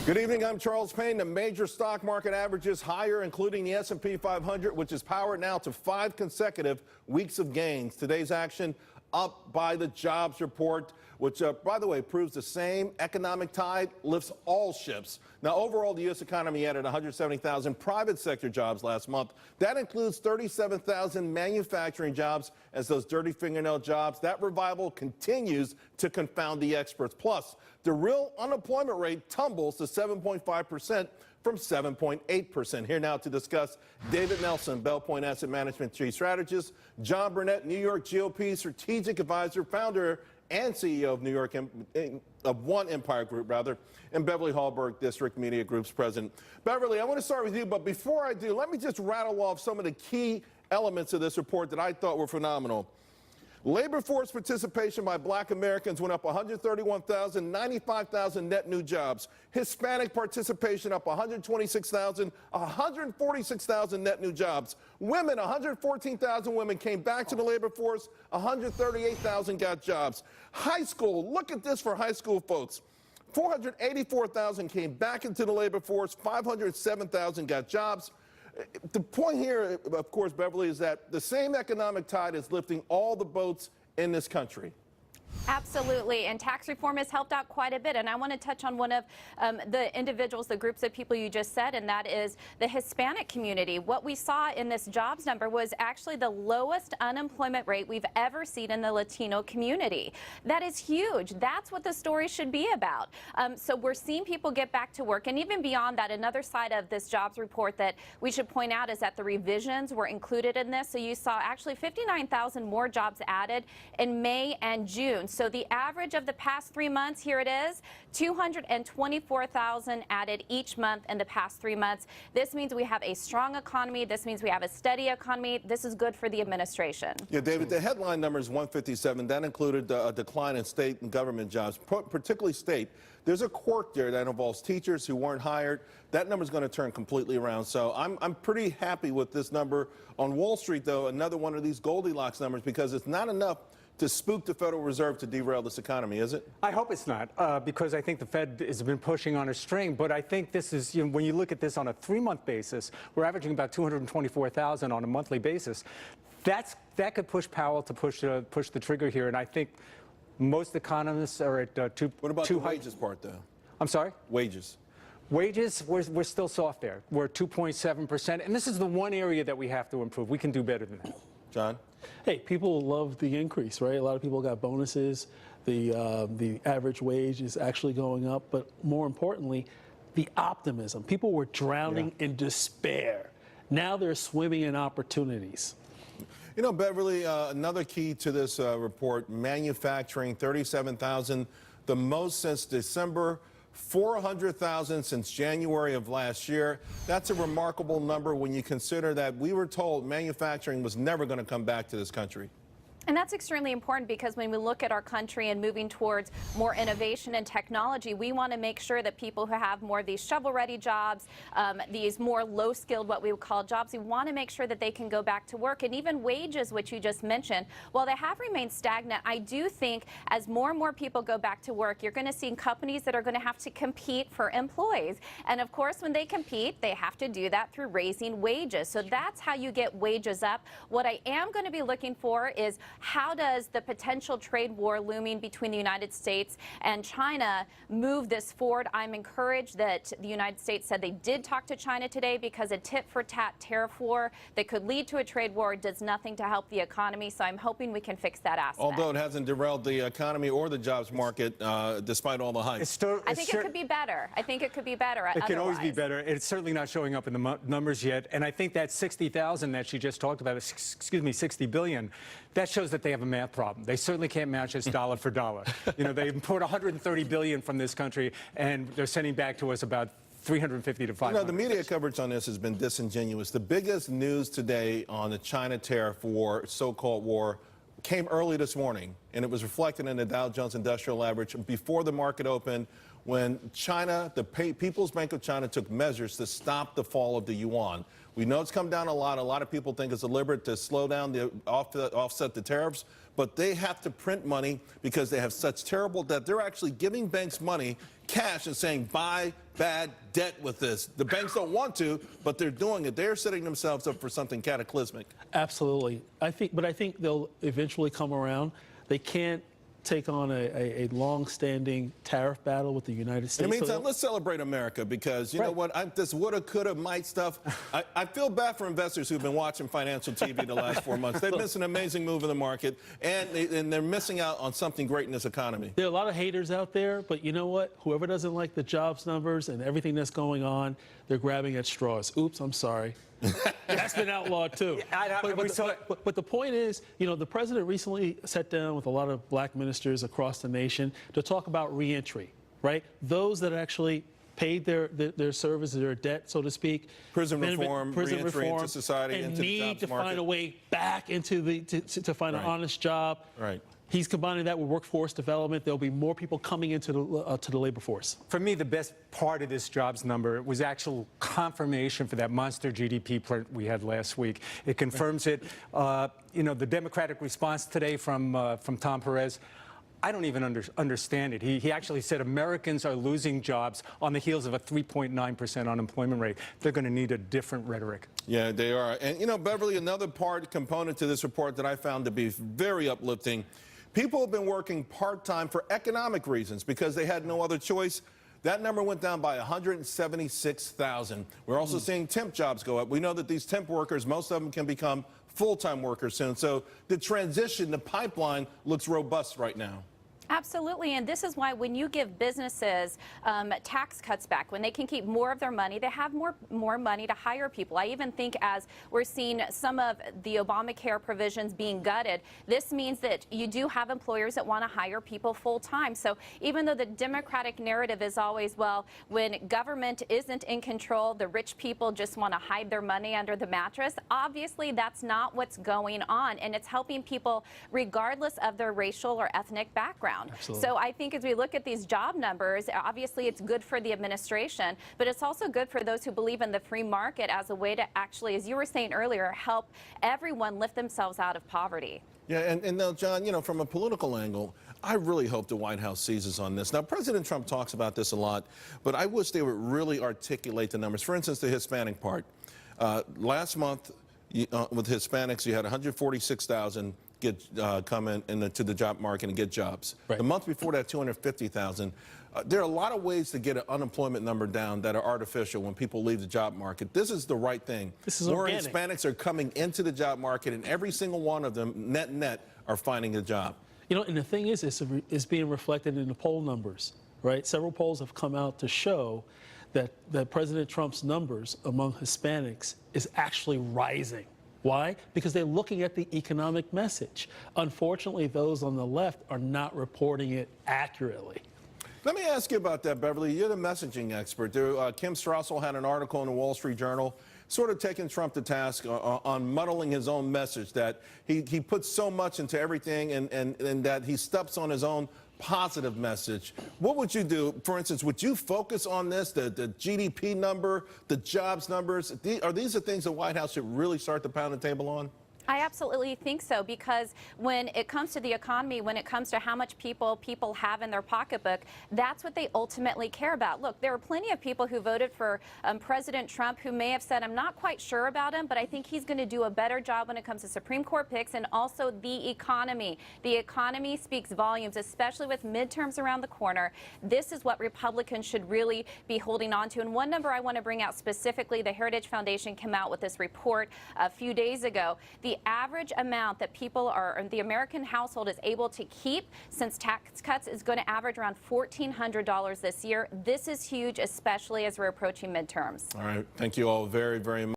Good evening, I'm Charles Payne. The major stock market averages higher, including the S&P 500, which is powered now to 5 consecutive weeks of gains. Today's action up by the jobs report, which, by the way, proves the same economic tide lifts all ships. Now, overall, the U.S. economy added 170,000 private sector jobs last month. That includes 37,000 manufacturing jobs as those dirty fingernail jobs. That revival continues to confound the experts. Plus, the real unemployment rate tumbles to 7.5% from 7.8%. Here now to discuss, David Nelson, Bell Point Asset Management Chief Strategist, John Burnett, New York GOP Strategic Advisor, founder and CEO of One Empire Group, and Beverly Hallberg, District Media Group's president. Beverly, I want to start with you, but before I do, let me just rattle off some of the key elements of this report that I thought were phenomenal. Labor force participation by black Americans went up 131,000, 95,000 net new jobs. Hispanic participation up 126,000, 146,000 net new jobs. Women, 114,000 women came back to the labor force, 138,000 got jobs. High school, look at this for high school folks. 484,000 came back into the labor force, 507,000 got jobs. The point here, of course, Beverly, is that the same economic tide is lifting all the boats in this country. Absolutely, and tax reform has helped out quite a bit. And I want to touch on one of the individuals, the groups of people you just said, and that is the Hispanic community. What we saw in this jobs number was actually the lowest unemployment rate we've ever seen in the Latino community. That is huge. That's what the story should be about. So we're seeing people get back to work. And even beyond that, another side of this jobs report that we should point out is that the revisions were included in this. So you saw actually 59,000 more jobs added in May and June. So the average of the past 3 months, here it is, 224,000 added each month in the past 3 months. This means we have a strong economy. This means we have a steady economy. This is good for the administration. Yeah, David, the headline number is 157. That included a decline in state and government jobs, particularly state. There's a quirk there that involves teachers who weren't hired. That number is going to turn completely around. So I'm pretty happy with this number. On Wall Street, though, another one of these Goldilocks numbers, because it's not enough to spook the Federal Reserve to derail this economy, is it? I hope it's not, because I think the Fed has been pushing on a string. But I think this is, when you look at this on a 3-month basis, we're averaging about 224,000 on a monthly basis. That could push Powell to push the trigger here, and I think most economists are at two. What about the wages part, though? I'm sorry? Wages. Wages, we're still soft there. We're 2.7%, and this is the one area that we have to improve. We can do better than that. John? Hey, people love the increase, right? A lot of people got bonuses. The average wage is actually going up, but more importantly, the optimism. People were drowning in despair. Now they're swimming in opportunities. You know, Beverly, another key to this report, manufacturing, 37,000, the most since December. 400,000 since January of last year. That's a remarkable number when you consider that we were told manufacturing was never going to come back to this country. And that's extremely important because when we look at our country and moving towards more innovation and technology, we want to make sure that people who have more of these shovel-ready jobs, these more low-skilled, what we would call jobs, we want to make sure that they can go back to work. And even wages, which you just mentioned, while they have remained stagnant, I do think as more and more people go back to work, you're going to see companies that are going to have to compete for employees. And of course, when they compete, they have to do that through raising wages. So that's how you get wages up. What I am going to be looking for is how does the potential trade war looming between the United States and China move this forward? I'm encouraged that the United States said they did talk to China today because a tit-for-tat tariff war that could lead to a trade war does nothing to help the economy. So I'm hoping we can fix that aspect. Although it hasn't derailed the economy or the jobs market, despite all the hype. I think it could be better. I think it could be better. It can always be better. It's certainly not showing up in the numbers yet. And I think that 60,000 that she just talked about, excuse me, 60 billion, that shows that they have a math problem. They certainly can't match us dollar for dollar. You know, they import 130 billion from this country, and they're sending back to us about 350 to 500. You know, the media coverage on this has been disingenuous. The biggest news today on the China tariff war, so-called war, came early this morning, and it was reflected in the Dow Jones Industrial Average before the market opened. when China, the People's Bank of China, took measures to stop the fall of the yuan. We know it's come down a lot. A lot of people think it's deliberate to slow down the offset the tariffs, but they have to print money because they have such terrible debt. They're actually giving banks money, cash, and saying, buy bad debt with this. The banks don't want to, but they're doing it. They're setting themselves up for something cataclysmic. Absolutely. I think they'll eventually come around. They can't take on a long-standing tariff battle with the United States. In the meantime, let's celebrate America because, you know what, this woulda, coulda, might stuff, I feel bad for investors who've been watching financial TV the last 4 months. They've missed an amazing move in the market, and they're missing out on something great in this economy. There are a lot of haters out there, but you know what? Whoever doesn't like the jobs numbers and everything that's going on, they're grabbing at straws. Oops, I'm sorry. That's been outlawed too. But the point is, you know, the president recently sat down with a lot of black ministers across the nation to talk about reentry, right? Those that actually paid their service, their debt, so to speak. Prison reform, reentry into society, and into the jobs need to market. find a way back into to find an honest job. Right. He's combining that with workforce development. There'll be more people coming into the labor force. For me, the best part of this jobs number was actual confirmation for that monster GDP print we had last week. It confirms it. You know, the Democratic response today from Tom Perez, I don't even understand it. He actually said Americans are losing jobs on the heels of a 3.9% unemployment rate. They're going to need a different rhetoric. Yeah, they are. And, you know, Beverly, another component to this report that I found to be very uplifting. People have been working part-time for economic reasons because they had no other choice. That number went down by 176,000. We're also seeing temp jobs go up. We know that these temp workers, most of them can become full-time workers soon. So the transition, the pipeline looks robust right now. Absolutely, and this is why when you give businesses tax cuts back, when they can keep more of their money, they have more money to hire people. I even think as we're seeing some of the Obamacare provisions being gutted, this means that you do have employers that want to hire people full time. So even though the Democratic narrative is always, well, when government isn't in control, the rich people just want to hide their money under the mattress, obviously that's not what's going on, and it's helping people regardless of their racial or ethnic background. Absolutely. So I think as we look at these job numbers, obviously it's good for the administration, but it's also good for those who believe in the free market as a way to actually, as you were saying earlier, help everyone lift themselves out of poverty. Yeah, and now, John, you know, from a political angle, I really hope the White House seizes on this. Now, President Trump talks about this a lot, but I wish they would really articulate the numbers. For instance, the Hispanic part. Last month, with Hispanics, you had 146,000 come into the job market and get jobs. Right. The month before that, 250,000. There are a lot of ways to get an unemployment number down that are artificial when people leave the job market. This is the right thing. This is more organic. Hispanics are coming into the job market, and every single one of them, net, are finding a job. You know, and the thing is, it's being reflected in the poll numbers, right? Several polls have come out to show that President Trump's numbers among Hispanics is actually rising. Why? Because they're looking at the economic message. Unfortunately, those on the left are not reporting it accurately. Let me ask you about that, Beverly. You're the messaging expert. Kim Strassel had an article in the Wall Street Journal sort of taking Trump to task on muddling his own message, that he puts so much into everything and that he steps on his own positive message. What would you do? For instance, would you focus on this, the GDP number, the jobs numbers? Are these the things the White House should really start to pound the table on? I absolutely think so, because when it comes to the economy, when it comes to how much people have in their pocketbook, that's what they ultimately care about. Look, there are plenty of people who voted for President Trump who may have said, I'm not quite sure about him, but I think he's going to do a better job when it comes to Supreme Court picks and also the economy. The economy speaks volumes, especially with midterms around the corner. This is what Republicans should really be holding on to. And one number I want to bring out specifically, the Heritage Foundation came out with this report a few days ago. The average amount that the American household is able to keep since tax cuts is going to average around $1,400 this year. This is huge, especially as we're approaching midterms. All right. Thank you all very, very much.